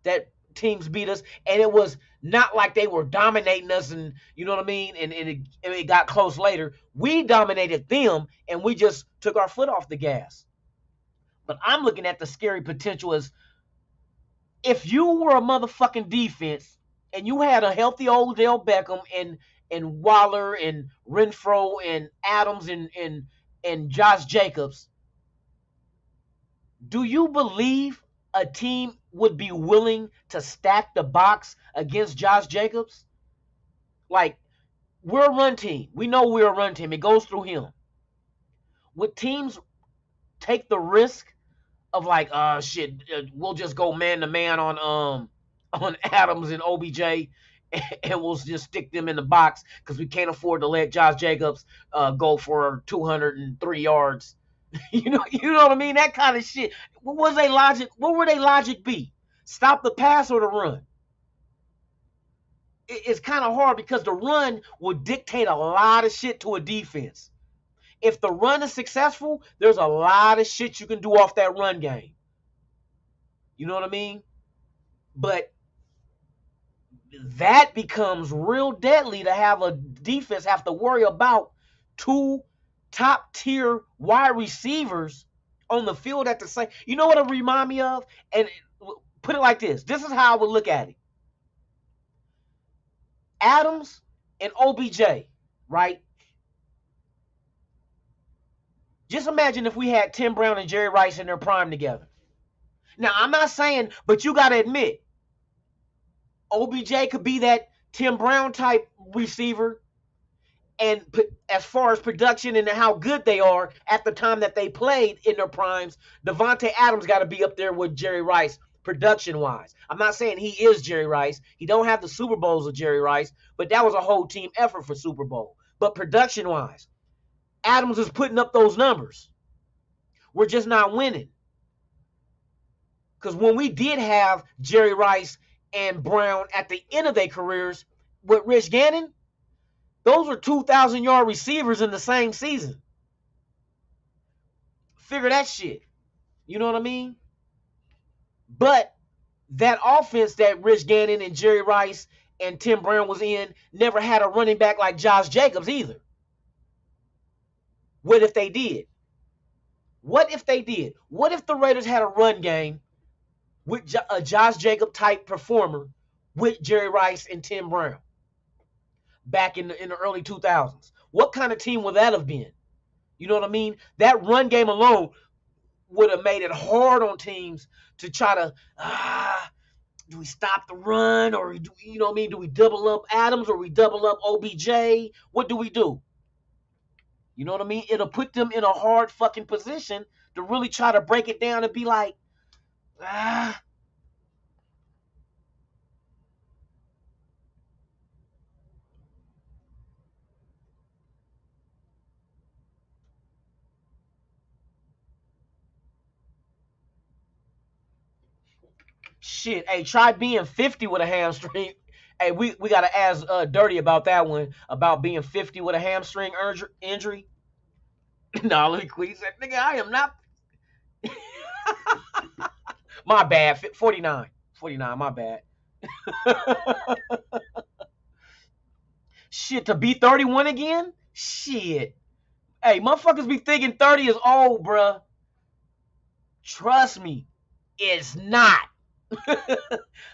that teams beat us, and it was not like they were dominating us, and you know what I mean, and it got close later. We dominated them, and we just took our foot off the gas. But I'm looking at the scary potential as if you were a motherfucking defense and you had a healthy Odell Beckham and Waller and Renfro and Adams and Josh Jacobs, do you believe a team would be willing to stack the box against Josh Jacobs? Like, we're a run team. We know we're a run team. It goes through him. Would teams take the risk of like, we'll just go man to man on Adams and OBJ, and we'll just stick them in the box because we can't afford to let Josh Jacobs go for 203 yards. you know what I mean? That kind of shit. What would their logic be? Stop the pass or the run? It's kind of hard because the run will dictate a lot of shit to a defense. If the run is successful, there's a lot of shit you can do off that run game. You know what I mean? But that becomes real deadly to have a defense have to worry about two top tier wide receivers on the field at the same. You know what it remind me of? And put it like this. This is how I would look at it. Adams and OBJ, right? Just imagine if we had Tim Brown and Jerry Rice in their prime together. Now, I'm not saying, but you got to admit, OBJ could be that Tim Brown type receiver. And as far as production and how good they are at the time that they played in their primes, Devontae Adams got to be up there with Jerry Rice production-wise. I'm not saying he is Jerry Rice. He don't have the Super Bowls of Jerry Rice, but that was a whole team effort for Super Bowl. But production-wise, Adams is putting up those numbers. We're just not winning. Because when we did have Jerry Rice and Brown at the end of their careers with Rich Gannon, those were 2,000-yard receivers in the same season. Figure that shit. You know what I mean? But that offense that Rich Gannon and Jerry Rice and Tim Brown was in never had a running back like Josh Jacobs either. What if they did? What if they did? What if the Raiders had a run game with a Josh Jacob type performer with Jerry Rice and Tim Brown back in the early 2000s? What kind of team would that have been? You know what I mean? That run game alone would have made it hard on teams to try to, do we stop the run, or do we double up Adams, or we double up OBJ? What do we do? You know what I mean? It'll put them in a hard fucking position to really try to break it down and be like, shit, hey, try being 50 with a hamstring. Hey, we got to ask Dirty about that one, about being 50 with a hamstring injury. No, let me quit. He said, nigga, I am not. My bad. 49. 49, my bad. Shit, to be 31 again? Shit. Hey, motherfuckers be thinking 30 is old, bruh. Trust me, it's not.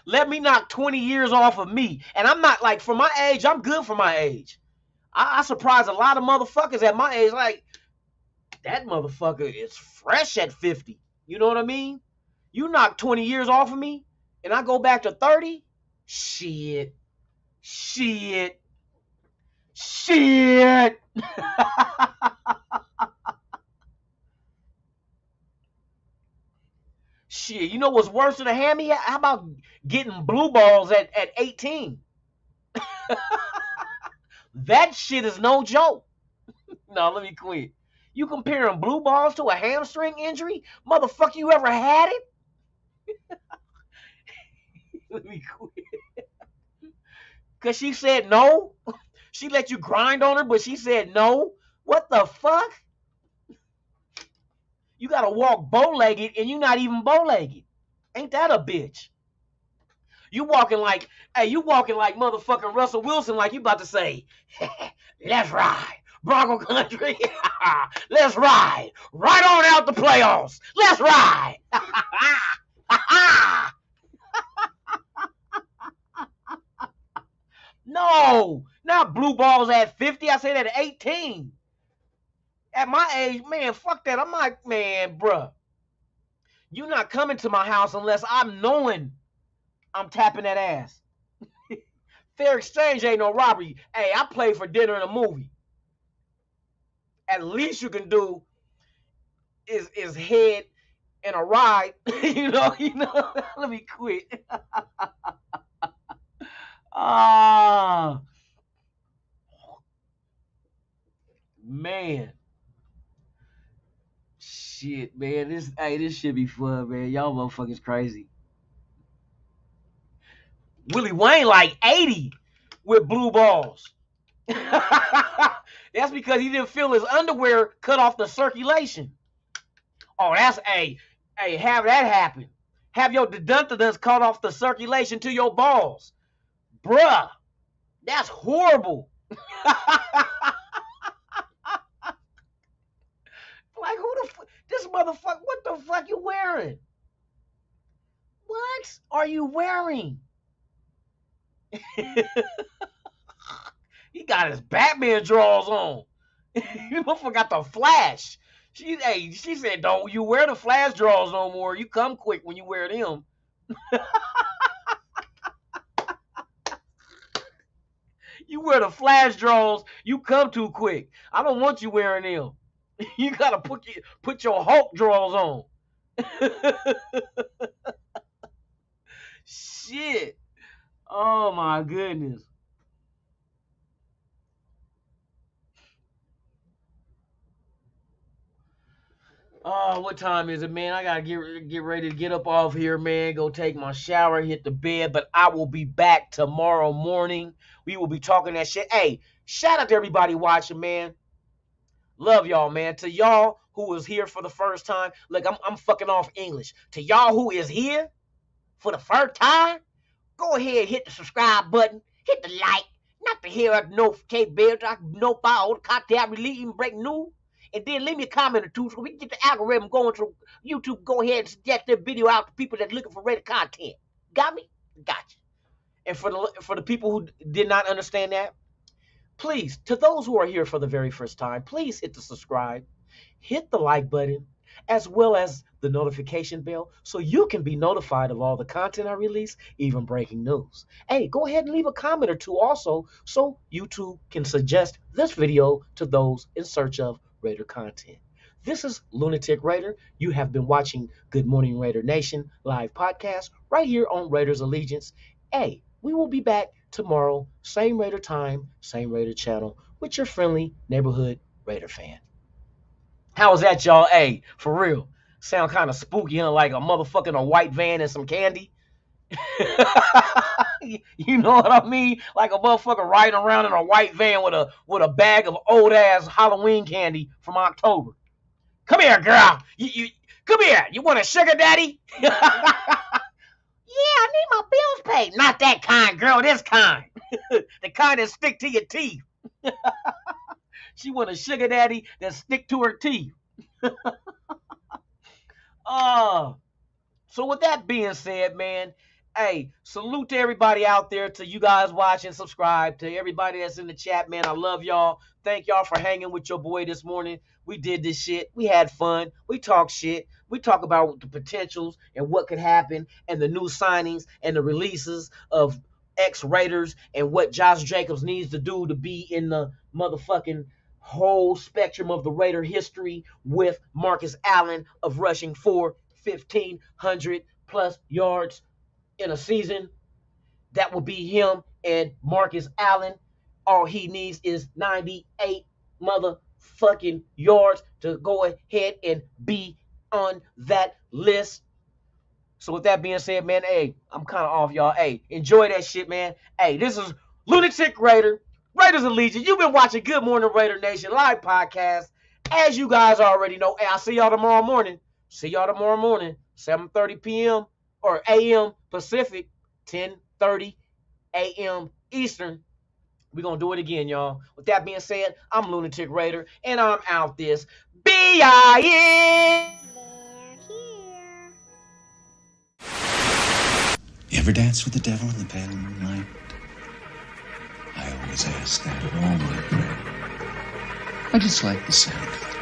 Let me knock 20 years off of me. And I'm not, like, for my age, I'm good for my age. I surprise a lot of motherfuckers at my age, like, that motherfucker is fresh at 50. You know what I mean? You knock 20 years off of me, and I go back to 30? Shit. Shit. Shit, you know what's worse than a hammy? How about getting blue balls at 18? That shit is no joke. No, let me quit. You comparing blue balls to a hamstring injury? Motherfucker, you ever had it? Let me quit. Because she said no? She let you grind on her, but she said no? What the fuck? You got to walk bow-legged, and you're not even bow-legged. Ain't that a bitch? You walking like, hey, you walking like motherfucking Russell Wilson, like you about to say, let's ride. Bronco country. Let's ride. Right on out the playoffs. Let's ride. No, not blue balls at 50. I say that at 18. At my age, man, fuck that. I'm like, man, bruh. You not coming to my house unless I'm knowing I'm tapping that ass. Fair exchange ain't no robbery. Hey, I played for dinner and a movie. At least you can do is head and a ride. you know. Let me quit. Ah, man. Shit, man. This should be fun, man. Y'all motherfuckers crazy. Willie Wayne like 80 with blue balls. That's because he didn't feel his underwear cut off the circulation. Oh, that's hey, have that happen. Have your deductors cut off the circulation to your balls. Bruh, that's horrible. Like, who the fuck? This motherfucker, what the fuck you wearing? What are you wearing? He got his Batman drawers on. You motherfucker got the Flash. She said, don't you wear the Flash drawers no more. You come quick when you wear them. You wear the Flash drawers, you come too quick. I don't want you wearing them. You gotta put your Hulk drawers on. Shit. Oh my goodness. Oh, what time is it, man? I gotta get ready to get up off here, man. Go take my shower, hit the bed. But I will be back tomorrow morning. We will be talking that shit. Hey, shout out to everybody watching, man. Love y'all, man. To y'all who is here for the first time, look, I'm fucking off English. To y'all who is here for the first time, go ahead, hit the subscribe button, hit the like, not to hear a notification bell, so I can know about all the content I release and break news. And then leave me a comment or two so we can get the algorithm going to YouTube. Go ahead and suggest their video out to people that's looking for rated content. Got me? Gotcha. And for the people who did not understand that, please, to those who are here for the very first time, please hit the subscribe, hit the like button, as well as the notification bell so you can be notified of all the content I release, even breaking news. Hey, go ahead and leave a comment or two also so YouTube can suggest this video to those in search of Raider content. This is Lunatic Raider. You have been watching Good Morning Raider Nation live podcast right here on Raiders Allegiance. Hey, we will be back tomorrow, same Raider time, same Raider channel, with your friendly neighborhood Raider fan. How was that, y'all? Hey, for real. Sound kind of spooky, huh? Like a motherfucking a white van and some candy. You know what I mean? Like a motherfucker riding around in a white van with a bag of old ass Halloween candy from October. Come here, girl. You come here. You want a sugar daddy? Yeah, I need my bills paid. Not that kind, girl. This kind. The kind that stick to your teeth. She want a sugar daddy that stick to her teeth. So with that being said, man, hey, salute to everybody out there, to you guys watching, subscribe, to everybody that's in the chat, man. I love y'all. Thank y'all for hanging with your boy this morning. We did this shit. We had fun. We talk shit. We talk about the potentials and what could happen and the new signings and the releases of ex-Raiders and what Josh Jacobs needs to do to be in the motherfucking whole spectrum of the Raider history with Marcus Allen of rushing for 1,500 plus yards in a season. That will be him and Marcus Allen. All he needs is 98 motherfucking yards to go ahead and be on that list. So with that being said, man, hey, I'm kind of off, y'all. Hey, enjoy that shit, man. Hey, this is Lunatic Raider, Raiders Allegiance. You've been watching Good Morning Raider Nation live podcast. As you guys already know, hey, I'll see y'all tomorrow morning. 7:30 p.m. or a.m. Pacific, 10 8:30 a.m. Eastern. We're going to do it again, y'all. With that being said, I'm Lunatic Raider, and I'm out this B.I.N. They're here. You ever dance with the devil in the pale moonlight? I always ask that of all my prey. I just like the sound of it.